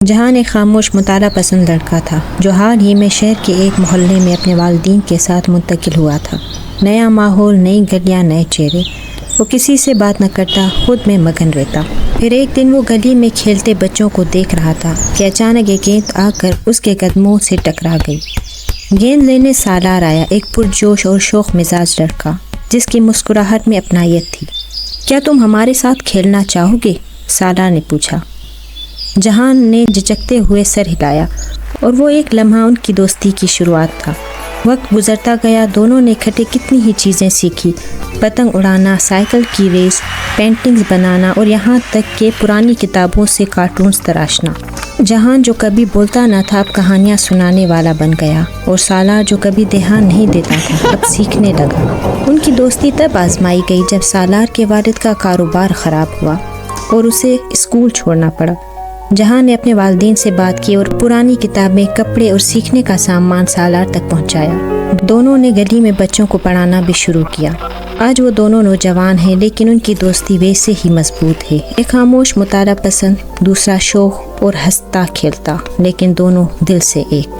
جہان ایک خاموش مطالعہ پسند لڑکا تھا جو حال ہی میں شہر کے ایک محلے میں اپنے والدین کے ساتھ منتقل ہوا تھا۔ نیا ماحول، نئی گلیاں، نئے چہرے۔ وہ کسی سے بات نہ کرتا، خود میں مگن رہتا۔ پھر ایک دن وہ گلی میں کھیلتے بچوں کو دیکھ رہا تھا کہ اچانک ایک گیند آ کر اس کے قدموں سے ٹکرا گئی۔ گیند لینے سالار آیا، ایک پرجوش اور شوخ مزاج لڑکا جس کی مسکراہٹ میں اپنائیت تھی۔ کیا تم ہمارے ساتھ کھیلنا چاہو گے؟ سالار نے پوچھا۔ جہان نے جھجکتے ہوئے سر ہلایا، اور وہ ایک لمحہ ان کی دوستی کی شروعات تھا۔ وقت گزرتا گیا، دونوں نے اکٹھے کتنی ہی چیزیں سیکھی، پتنگ اڑانا، سائیکل کی ریس، پینٹنگز بنانا اور یہاں تک کہ پرانی کتابوں سے کارٹونز تراشنا۔ جہان جو کبھی بولتا نہ تھا اب کہانیاں سنانے والا بن گیا، اور سالار جو کبھی دھیان نہیں دیتا تھا اب سیکھنے لگا۔ ان کی دوستی تب آزمائی گئی جب سالار کے والد کا کاروبار خراب ہوا اور اسے اسکول چھوڑنا پڑا۔ جہان نے اپنے والدین سے بات کی اور پرانی کتابیں، کپڑے اور سیکھنے کا سامان سالار تک پہنچایا۔ دونوں نے گلی میں بچوں کو پڑھانا بھی شروع کیا۔ آج وہ دونوں نوجوان ہیں لیکن ان کی دوستی ویسے ہی مضبوط ہے۔ ایک خاموش مطالعہ پسند، دوسرا شوخ اور ہنستا کھیلتا، لیکن دونوں دل سے ایک۔